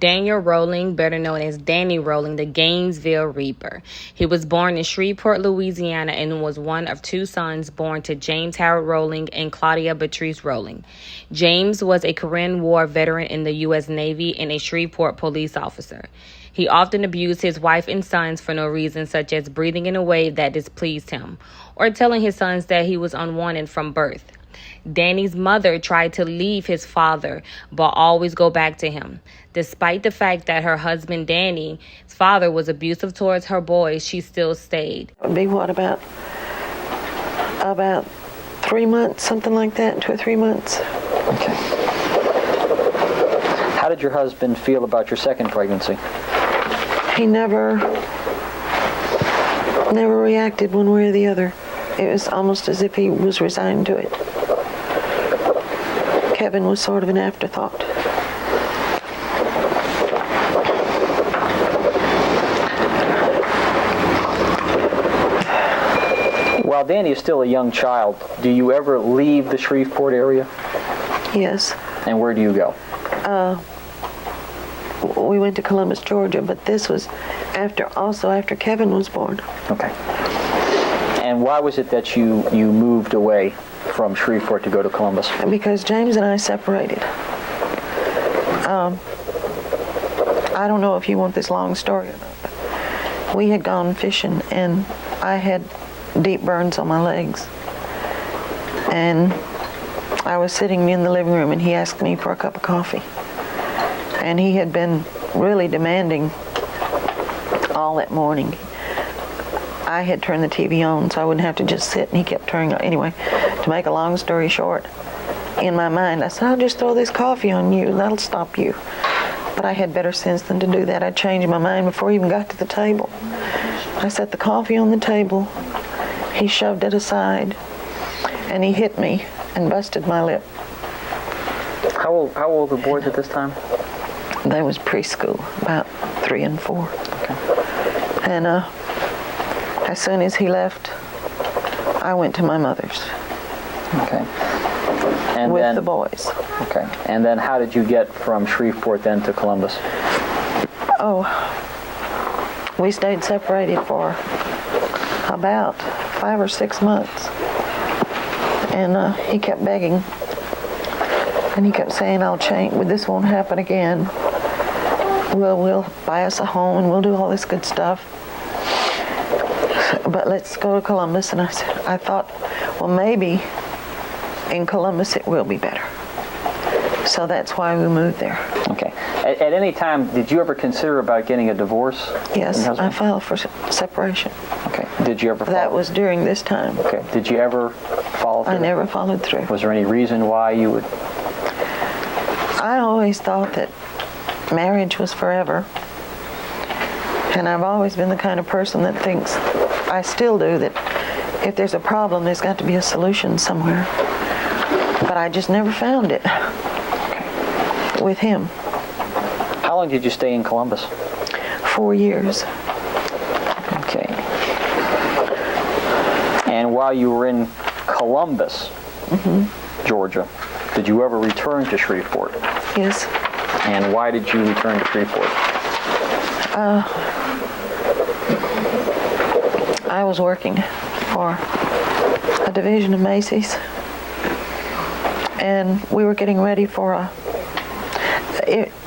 Daniel Rolling, better known as Danny Rolling, the Gainesville Reaper. He was born in Shreveport, Louisiana, and was one of two sons born to James Howard Rolling and Claudia Beatrice Rolling. James was a Korean War veteran in the U.S. Navy and a Shreveport police officer. He often abused his wife and sons for no reason, such as breathing in a way that displeased him, or telling his sons that he was unwanted from birth. Danny's mother tried to leave his father, but always go back to him. Despite the fact that her husband Danny's father was abusive towards her boys, she still stayed. It would be about 3 months, something like that, 2 or 3 months. Okay. How did your husband feel about your second pregnancy? He never reacted one way or the other. It was almost as if he was resigned to it. Kevin was sort of an afterthought. While Danny is still a young child, do you ever leave the Shreveport area? Yes. And where do you go? We went to Columbus, Georgia, but this was after Kevin was born. Okay. And why was it that you moved away from Shreveport to go to Columbus? Because James and I separated. I don't know if you want this long story or not, but we had gone fishing and I had deep burns on my legs. And I was sitting in the living room and he asked me for a cup of coffee. And he had been really demanding all that morning. I had turned the TV on so I wouldn't have to just sit, and he kept turning on. Anyway, to make a long story short, in my mind I said, I'll just throw this coffee on you, that'll stop you. But I had better sense than to do that. I changed my mind before he even got to the table. I set the coffee on the table, he shoved it aside, and he hit me and busted my lip. How old were the boys at this time? They was preschool, about 3 and 4. Okay. And as soon as he left, I went to my mother's. Okay. And with then, the boys. Okay. And then how did you get from Shreveport then to Columbus? Oh, we stayed separated for about 5 or 6 months. And he kept begging. And he kept saying, I'll change, this won't happen again. We'll buy us a home and we'll do all this good stuff. But let's go to Columbus. And I thought, well, maybe in Columbus it will be better. So that's why we moved there. Okay. At any time, did you ever consider about getting a divorce? Yes, I filed for separation. Okay. Did you ever follow? That was during this time. Okay. Did you ever follow through? I never followed through. Was there any reason why you would? I always thought that marriage was forever. And I've always been the kind of person that thinks, I still do, that if there's a problem, there's got to be a solution somewhere. But I just never found it with him. How long did you stay in Columbus? 4 years. Okay. And while you were in Columbus, Georgia, did you ever return to Shreveport? Yes. And why did you return to Shreveport? I was working for a division of Macy's, and we were getting ready for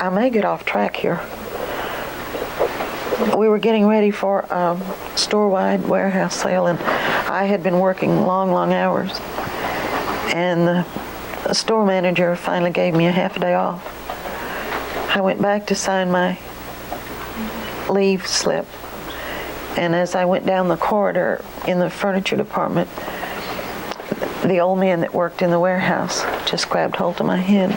I may get off track here. We were getting ready for a store-wide warehouse sale, and I had been working long hours. And the store manager finally gave me a half a day off. I went back to sign my leave slip. And as I went down the corridor in the furniture department, the old man that worked in the warehouse just grabbed hold of my hand.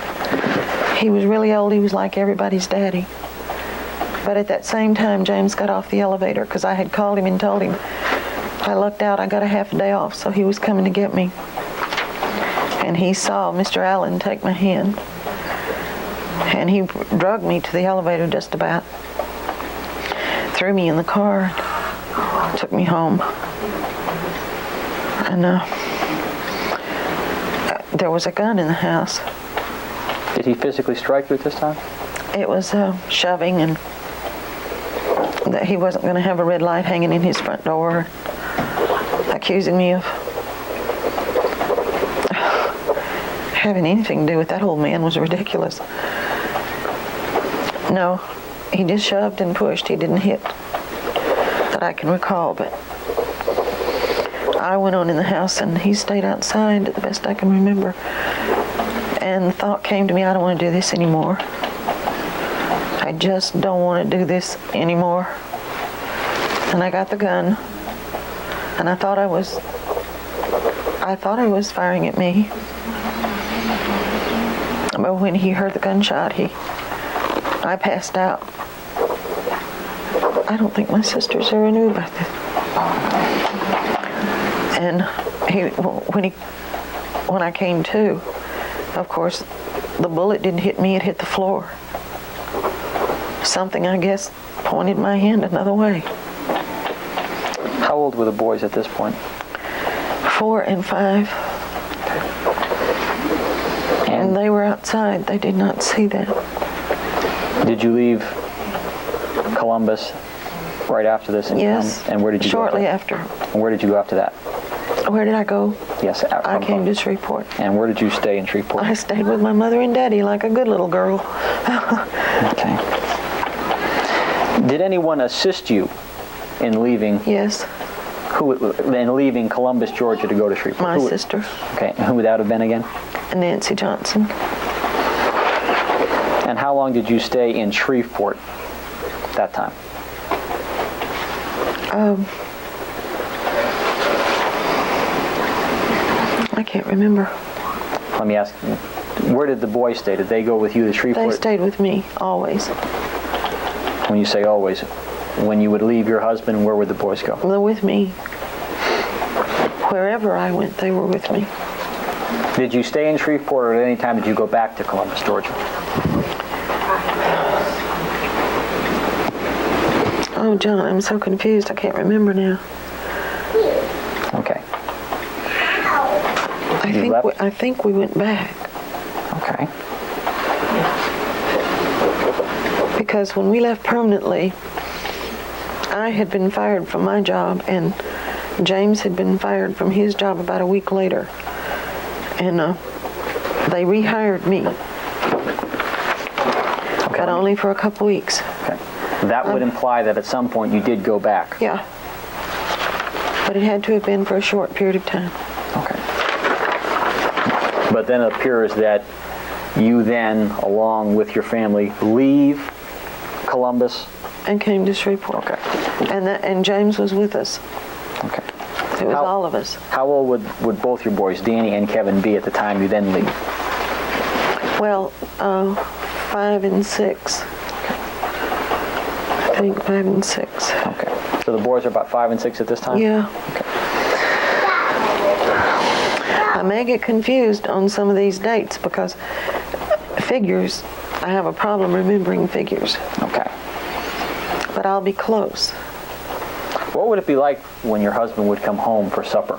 He was really old. He was like everybody's daddy. But at that same time, James got off the elevator because I had called him and told him. I lucked out. I got a half a day off, so he was coming to get me. And he saw Mr. Allen take my hand. And he drugged me to the elevator just about. Threw me in the car. Took me home. And there was a gun in the house. Did he physically strike you at this time? it was shoving, and that he wasn't going to have a red light hanging in his front door, accusing me of having anything to do with that old man was ridiculous. No, he just shoved and pushed. He didn't hit that I can recall, but I went on in the house and he stayed outside the best I can remember. And the thought came to me, I don't want to do this anymore. I just don't want to do this anymore. And I got the gun, and I thought I was firing at me. But when he heard the gunshot, I passed out. I don't think my sisters ever knew about this. And when I came to, of course, the bullet didn't hit me, it hit the floor. Something, I guess, pointed my hand another way. How old were the boys at this point? 4 and 5. And they were outside. They did not see that. Did you leave Columbus right after this? Yes. And where did you shortly go? after. And where did you go after that? Where did I go? Yes. I came to Shreveport. And where did you stay in Shreveport? I stayed with my mother and daddy like a good little girl. Okay. Did anyone assist you in leaving? Yes. In leaving Columbus, Georgia to go to Shreveport? My sister. Okay. And who would that have been again? Nancy Johnson. And how long did you stay in Shreveport that time? I can't remember. Let me ask, where did the boys stay? Did they go with you to Shreveport? They stayed with me, always. When you say always, when you would leave your husband, where would the boys go? They're with me. Wherever I went, they were with me. Did you stay in Shreveport, or at any time did you go back to Columbus, Georgia? Oh, John, I'm so confused. I can't remember now. Okay. I think we went back. Okay. Because when we left permanently, I had been fired from my job, and James had been fired from his job about a week later. And they rehired me. Okay. But only for a couple weeks. Okay. That would imply that at some point you did go back. Yeah. But it had to have been for a short period of time. Okay. But then it appears that you then, along with your family, leave Columbus. And came to Shreveport. Okay. And James was with us. Okay. It was all of us. How old would both your boys, Danny and Kevin, be at the time you then leave? Well, 5 and 6. I think 5 and 6. Okay. So the boys are about 5 and 6 at this time? Yeah. Okay. I may get confused on some of these dates because figures, I have a problem remembering figures. Okay. But I'll be close. What would it be like when your husband would come home for supper?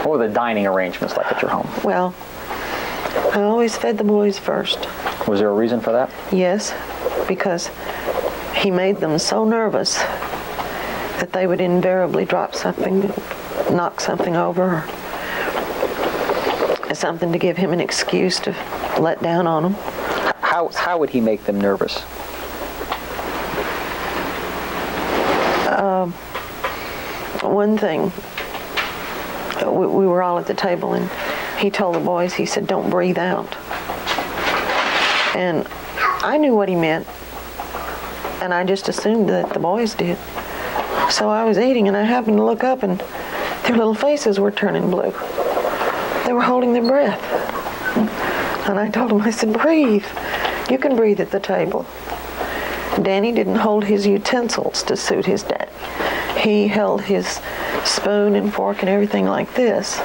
What were the dining arrangements like at your home? Well, I always fed the boys first. Was there a reason for that? Yes, because he made them so nervous that they would invariably drop something, knock something over, or something to give him an excuse to let down on them. How would he make them nervous? One thing, we were all at the table, and he told the boys, he said, "Don't breathe out." And I knew what he meant, and I just assumed that the boys did. So I was eating, and I happened to look up, and their little faces were turning blue. They were holding their breath. And I told them, I said, "Breathe. You can breathe at the table." Danny didn't hold his utensils to suit his dad. He held his spoon and fork and everything like this.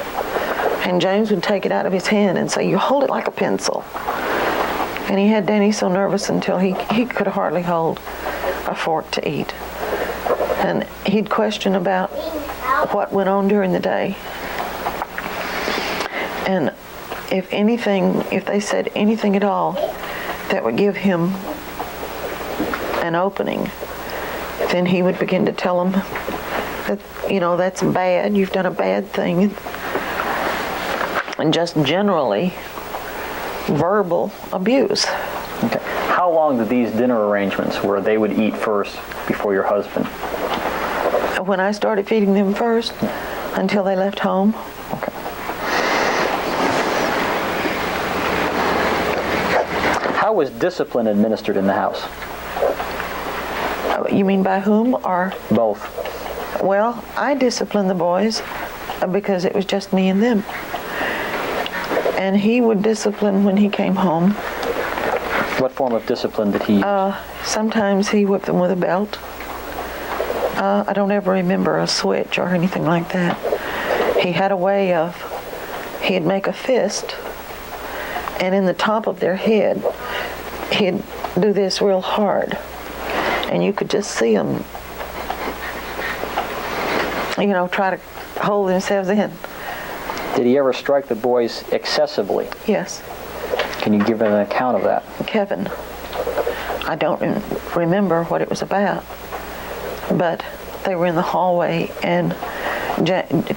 And James would take it out of his hand and say, "You hold it like a pencil." And he had Danny so nervous until he could hardly hold a fork to eat. And he'd question about what went on during the day. And if they said anything at all that would give him an opening, then he would begin to tell them that, that's bad, you've done a bad thing. And just generally verbal abuse. Okay. How long did these dinner arrangements where they would eat first before your husband? When I started feeding them first, until they left home. Okay. How was discipline administered in the house? You mean by whom or? Both. Well, I disciplined the boys because it was just me and them. And he would discipline when he came home. What form of discipline did he use? Sometimes he whipped them with a belt. I don't ever remember a switch or anything like that. He had a way of, he'd make a fist, and in the top of their head, he'd do this real hard. And you could just see them, try to hold themselves in. Did he ever strike the boys excessively? Yes. Can you give an account of that? Kevin. I don't remember what it was about, but they were in the hallway, and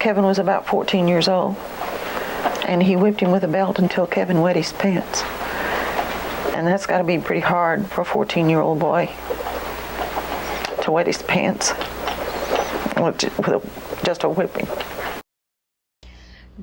Kevin was about 14 years old, and he whipped him with a belt until Kevin wet his pants. And that's got to be pretty hard for a 14-year-old boy to wet his pants with just a whipping.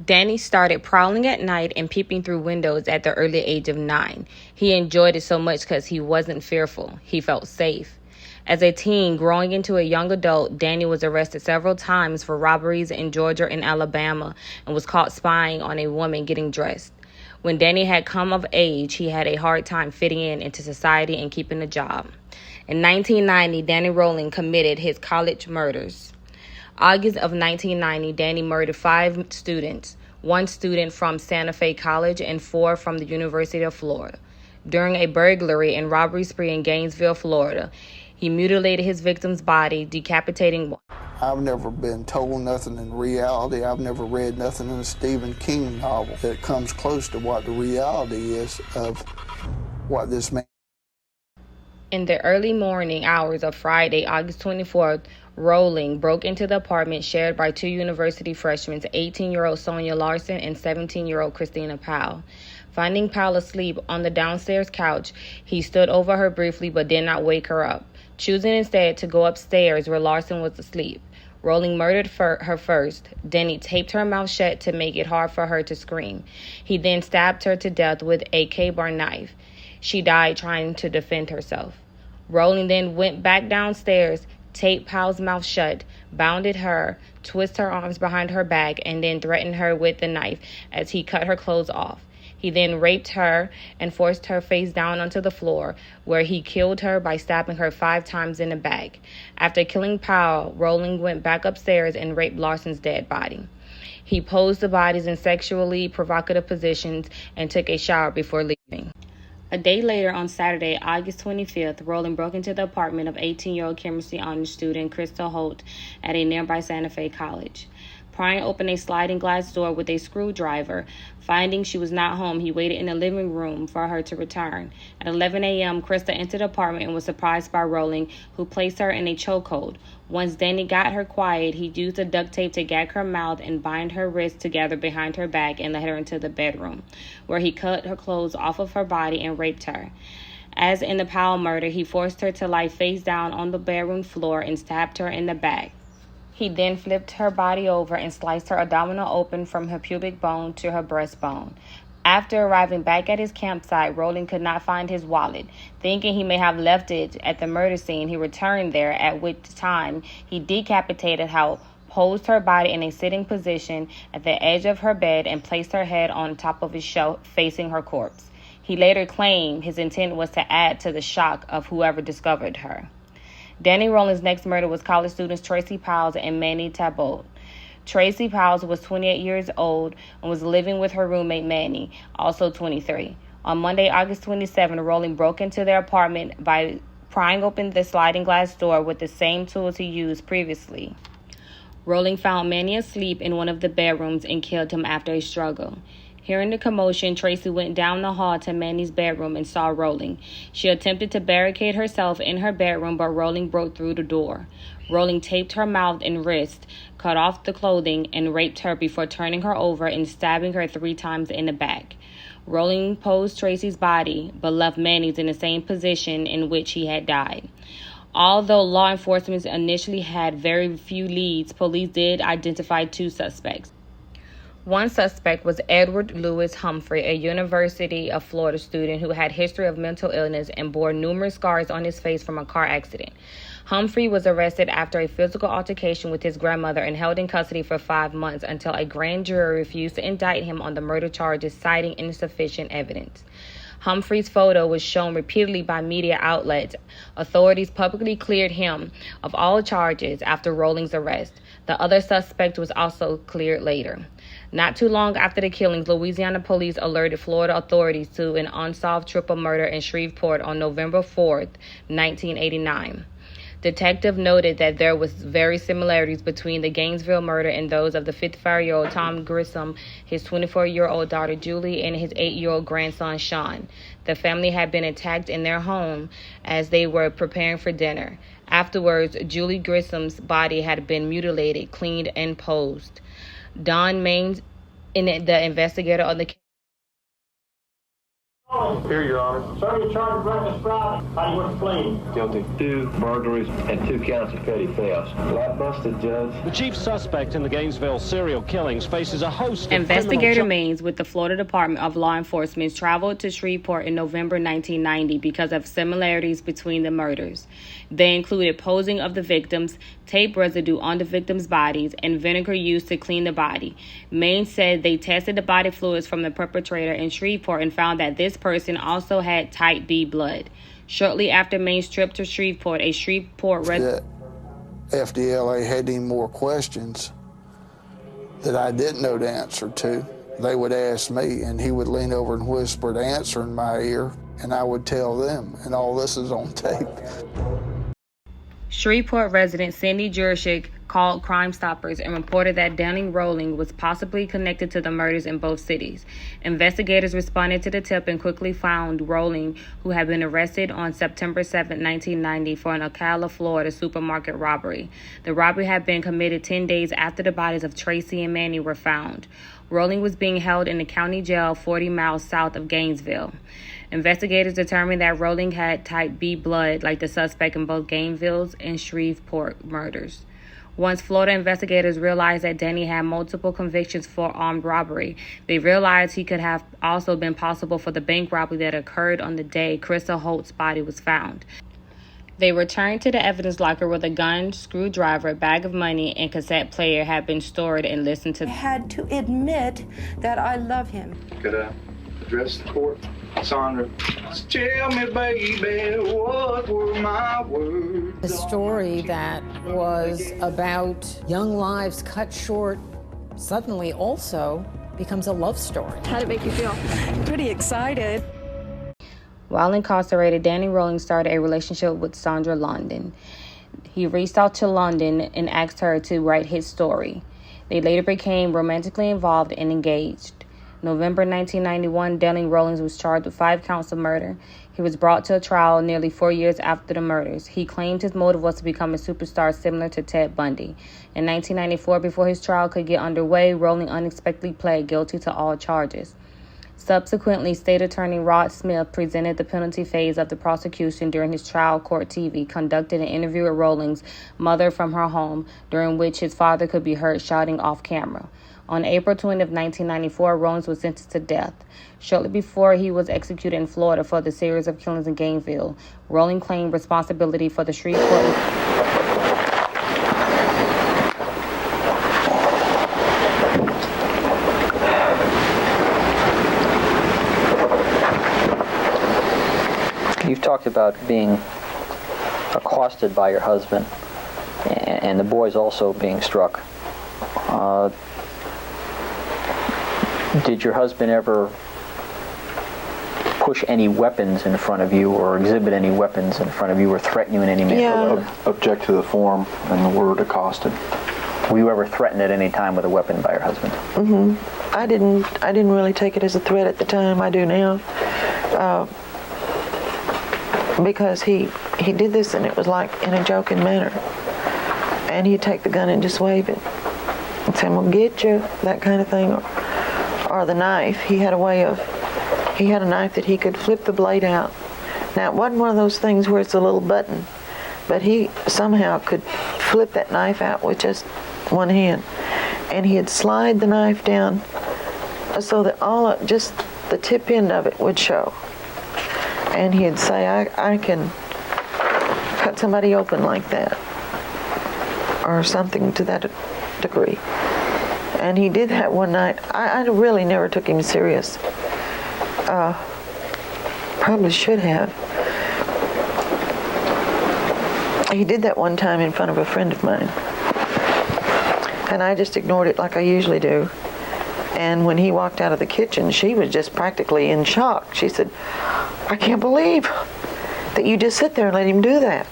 Danny started prowling at night and peeping through windows at the early age of 9. He enjoyed it so much because he wasn't fearful. He felt safe. As a teen growing into a young adult, Danny was arrested several times for robberies in Georgia and Alabama and was caught spying on a woman getting dressed. When Danny had come of age, he had a hard time fitting into society and keeping a job. In 1990, Danny Rolling committed his college murders. August of 1990, Danny murdered 5 students, 1 student from Santa Fe College and 4 from the University of Florida. During a burglary and robbery spree in Gainesville, Florida, he mutilated his victim's body, decapitating one. I've never been told nothing in reality. I've never read nothing in a Stephen King novel that comes close to what the reality is of what this man. In the early morning hours of Friday, August 24th, Rolling broke into the apartment shared by 2 university freshmen, 18-year-old Sonia Larson and 17-year-old Christina Powell. Finding Powell asleep on the downstairs couch, he stood over her briefly but did not wake her up, choosing instead to go upstairs where Larson was asleep. Rolling murdered her first. Then he taped her mouth shut to make it hard for her to scream. He then stabbed her to death with a K-bar knife. She died trying to defend herself. Rolling then went back downstairs, taped Powell's mouth shut, bounded her, twisted her arms behind her back, and then threatened her with the knife as he cut her clothes off. He then raped her and forced her face down onto the floor, where he killed her by stabbing her 5 times in the back. After killing Powell, Rolling went back upstairs and raped Larson's dead body. He posed the bodies in sexually provocative positions and took a shower before leaving. A day later, on Saturday, August 25th, Rolling broke into the apartment of 18-year-old chemistry honors student Crystal Holt at a nearby Santa Fe college. Prying opened a sliding glass door with a screwdriver. Finding she was not home, he waited in the living room for her to return. At 11 a.m., Krista entered the apartment and was surprised by Rolling, who placed her in a chokehold. Once Danny got her quiet, he used the duct tape to gag her mouth and bind her wrists together behind her back and led her into the bedroom, where he cut her clothes off of her body and raped her. As in the Powell murder, he forced her to lie face down on the bedroom floor and stabbed her in the back. He then flipped her body over and sliced her abdominal open from her pubic bone to her breastbone. After arriving back at his campsite, Rolling could not find his wallet. Thinking he may have left it at the murder scene, he returned there, at which time he decapitated her, posed her body in a sitting position at the edge of her bed, and placed her head on top of his shelf facing her corpse. He later claimed his intent was to add to the shock of whoever discovered her. Danny Rolling's next murder was college students Tracy Powell and Manny Tabot. Tracy Powell was 28 years old and was living with her roommate Manny, also 23. On Monday, August 27, Rolling broke into their apartment by prying open the sliding glass door with the same tools he used previously. Rolling found Manny asleep in one of the bedrooms and killed him after a struggle. Hearing the commotion, Tracy went down the hall to Manny's bedroom and saw Rolling. She attempted to barricade herself in her bedroom, but Rolling broke through the door. Rolling taped her mouth and wrist, cut off the clothing, and raped her before turning her over and stabbing her 3 times in the back. Rolling posed Tracy's body, but left Manny's in the same position in which he had died. Although law enforcement initially had very few leads, police did identify 2 suspects. One suspect was Edward Lewis Humphrey, a University of Florida student who had a history of mental illness and bore numerous scars on his face from a car accident. Humphrey was arrested after a physical altercation with his grandmother and held in custody for 5 months until a grand jury refused to indict him on the murder charges, citing insufficient evidence. Humphrey's photo was shown repeatedly by media outlets. Authorities publicly cleared him of all charges after Rolling's arrest. The other suspect was also cleared later. Not too long after the killings, Louisiana police alerted Florida authorities to an unsolved triple murder in Shreveport on November 4th, 1989. Detective noted that there was very similarities between the Gainesville murder and those of the 55-year-old Tom Grissom, his 24-year-old daughter Julie, and his 8-year-old grandson Sean. The family had been attacked in their home as they were preparing for dinner. Afterwards, Julie Grissom's body had been mutilated, cleaned, and posed. Don Maines, the investigator on the case. Here, Your Honor. Sir, you're charged with reckless driving. How do you want to plead? Guilty. 2 burglaries and 2 counts of petty thefts. Flat busted, Judge. The chief suspect in the Gainesville serial killings faces a host of Investigator Maines with the Florida Department of Law Enforcement traveled to Shreveport in November 1990 because of similarities between the murders. They included posing of the victims, tape residue on the victims' bodies, and vinegar used to clean the body. Maines said they tested the body fluids from the perpetrator in Shreveport and found that this person also had type B blood. Shortly after Maine's trip to Shreveport, a Shreveport resident... FDLA had any more questions that I didn't know the answer to, they would ask me, and he would lean over and whisper the answer in my ear, and I would tell them, and all this is on tape. Shreveport resident Cindy Jurczyk called Crime Stoppers and reported that Danny Rolling was possibly connected to the murders in both cities. Investigators responded to the tip and quickly found Rolling, who had been arrested on September 7, 1990 for an Ocala, Florida supermarket robbery. The robbery had been committed 10 days after the bodies of Tracy and Manny were found. Rolling was being held in the county jail 40 miles south of Gainesville. Investigators determined that Rolling had type B blood like the suspect in both Gainesville's and Shreveport murders. Once Florida investigators realized that Danny had multiple convictions for armed robbery, they realized he could have also been possible for the bank robbery that occurred on the day Crystal Holt's body was found. They returned to the evidence locker where the gun, screwdriver, bag of money, and cassette player had been stored and listened to. I had to admit that I love him. Could I address the court? Sandra, tell me, baby, what were my words? A story that was about young lives cut short suddenly also becomes a love story. How did it make you feel? Pretty excited. While incarcerated, Danny Rolling started a relationship with Sandra London. He reached out to London and asked her to write his story. They later became romantically involved and engaged. November 1991, Danny Rolling was charged with 5 counts of murder. He was brought to a trial nearly 4 years after the murders. He claimed his motive was to become a superstar similar to Ted Bundy. In 1994, before his trial could get underway, Rolling unexpectedly pled guilty to all charges. Subsequently, State Attorney Rod Smith presented the penalty phase of the prosecution during his trial. Court TV conducted an interview with Rolling's mother from her home, during which his father could be heard shouting off camera. On April 20, 1994, Rollins was sentenced to death. Shortly before he was executed in Florida for the series of killings in Gainesville, Rolling claimed responsibility for the Shreveport. You've talked about being accosted by your husband and the boys also being struck. Did your husband ever push any weapons in front of you or exhibit any weapons in front of you or threaten you in any manner? Yeah. Object to the form and the word accosted. Were you ever threatened at any time with a weapon by your husband? Mm-hmm. I didn't really take it as a threat at the time. I do now, because he did this, and it was like in a joking manner. And he'd take the gun and just wave it and say, "I'm gonna get you," that kind of thing, or the knife. He had a knife that he could flip the blade out. Now, it wasn't one of those things where it's a little button, but he somehow could flip that knife out with just one hand. And he'd slide the knife down so that just the tip end of it would show. And he'd say, I can cut somebody open like that, or something to that degree. And he did that one night. I really never took him serious. Probably should have. He did that one time in front of a friend of mine. And I just ignored it like I usually do. And when he walked out of the kitchen, she was just practically in shock. She said, "I can't believe that you just sit there and let him do that."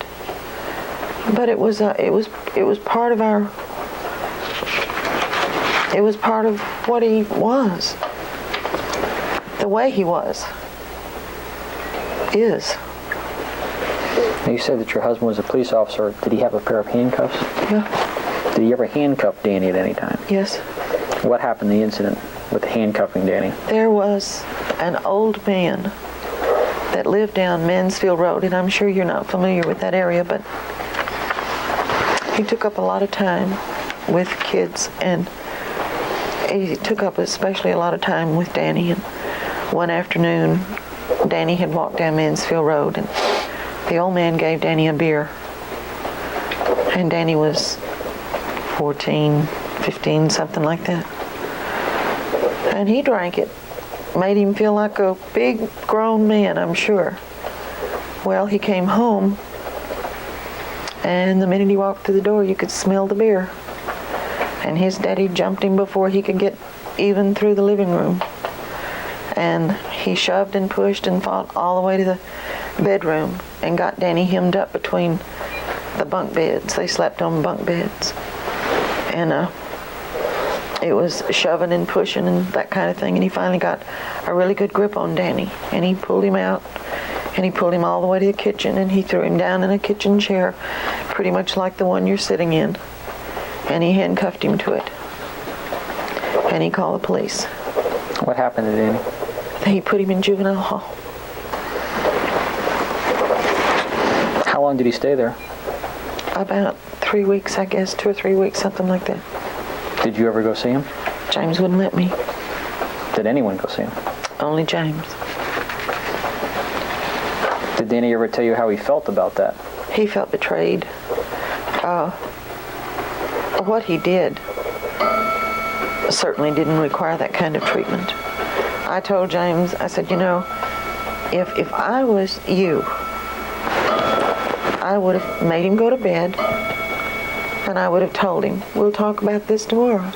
But it was part of what he was, the way he is. Now, you said that your husband was a police officer. Did he have a pair of handcuffs? Yeah. Did he ever handcuff Danny at any time? Yes. What happened, the incident with handcuffing Danny? There was an old man that lived down Mansfield Road, and I'm sure you're not familiar with that area, but he took up a lot of time with kids, and he took up especially a lot of time with Danny. And one afternoon, Danny had walked down Mansfield Road, and the old man gave Danny a beer. And Danny was 14, 15, something like that. And he drank it. Made him feel like a big grown man, I'm sure. Well, he came home, and the minute he walked through the door, you could smell the beer. And his daddy jumped him before he could get even through the living room. And he shoved and pushed and fought all the way to the bedroom and got Danny hemmed up between the bunk beds. They slept on bunk beds. And it was shoving and pushing and that kind of thing. And he finally got a really good grip on Danny. And he pulled him out, and he pulled him all the way to the kitchen, and he threw him down in a kitchen chair, pretty much like the one you're sitting in. And he handcuffed him to it. And he called the police. What happened to Danny? He put him in juvenile hall. How long did he stay there? About 3 weeks, I guess, 2 or 3 weeks, something like that. Did you ever go see him? James wouldn't let me. Did anyone go see him? Only James. Did Danny ever tell you how he felt about that? He felt betrayed. What he did certainly didn't require that kind of treatment. I told James, I said, if I was you, I would have made him go to bed, and I would have told him, we'll talk about this tomorrow.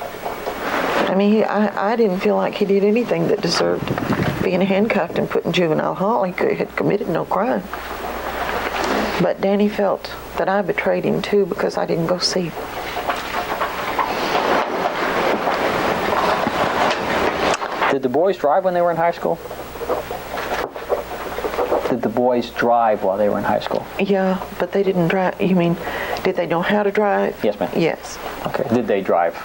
I mean, I didn't feel like he did anything that deserved being handcuffed and put in juvenile hall. He had committed no crime. But Danny felt that I betrayed him too, because I didn't go see him. Did the boys drive when they were in high school? Did the boys drive while they were in high school? Yeah, but they didn't drive. You mean, did they know how to drive? Yes, ma'am. Yes. Okay. Did they drive?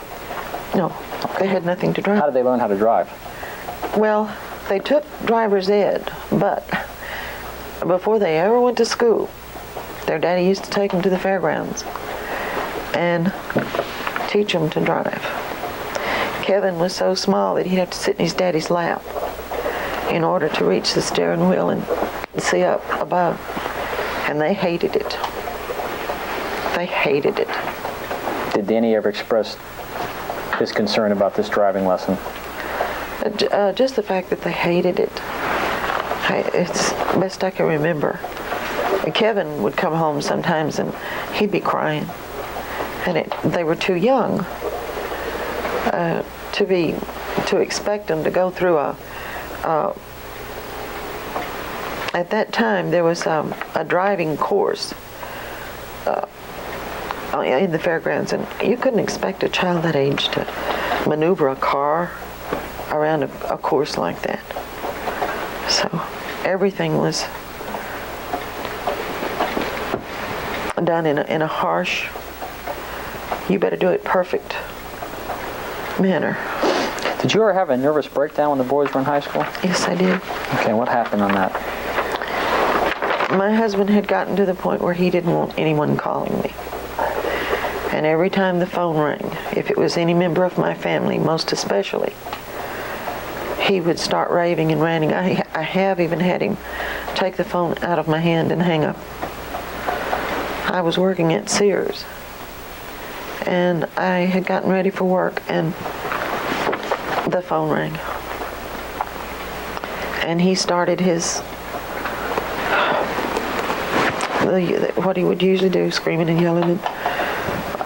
No, they had nothing to drive. How did they learn how to drive? Well, they took driver's ed, but before they ever went to school, their daddy used to take them to the fairgrounds and teach them to drive. Kevin was so small that he'd have to sit in his daddy's lap in order to reach the steering wheel and see up above. And they hated it. They hated it. Did Danny ever express his concern about this driving lesson? Just the fact that they hated it. It's best I can remember. Kevin would come home sometimes and he'd be crying. And they were too young to expect them to go through at that time there was a driving course in the fairgrounds, and you couldn't expect a child that age to maneuver a car around a course like that. So everything was done in a harsh, you better do it perfect manner. Did you ever have a nervous breakdown when the boys were in high school? Yes, I did. Okay, what happened on that? My husband had gotten to the point where he didn't want anyone calling me. And every time the phone rang, if it was any member of my family, most especially, he would start raving and ranting. I have even had him take the phone out of my hand and hang up. I was working at Sears, and I had gotten ready for work, and the phone rang. And he started what he would usually do, screaming and yelling and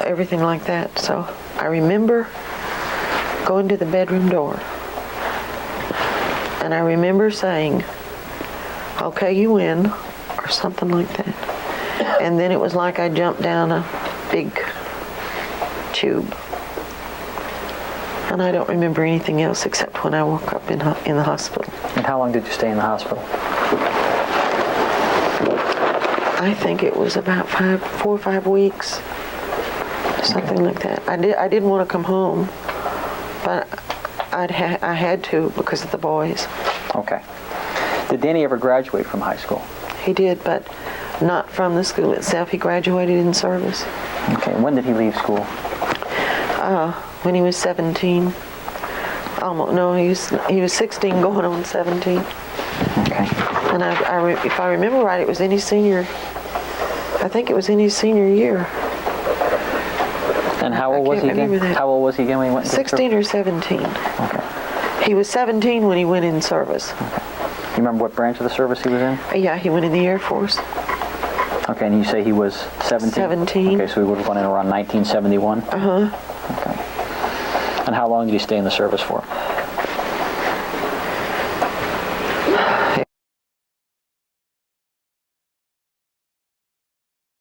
everything like that. So I remember going to the bedroom door, and I remember saying, "Okay, you win," or something like that. And then it was like I jumped down a big tube. And I don't remember anything else except when I woke up in the hospital. And how long did you stay in the hospital? I think it was about 4 or 5 weeks, something like that. I didn't want to come home, but I had to because of the boys. Okay. Did Danny ever graduate from high school? He did, but not from the school itself. He graduated in service. Okay. When did he leave school? When he was 17. Almost, no, he was 16 going on 17. Okay. And if I remember right, it was in his senior, I think it was in his senior year. And how old was he again? How old was he again when he went into 16 or 17. Okay. He was 17 when he went in service. Okay. You remember what branch of the service he was in? Yeah, he went in the Air Force. Okay, and you say he was 17? 17. Okay, so he would have gone in around 1971? Uh-huh. Okay. And how long did he stay in the service for?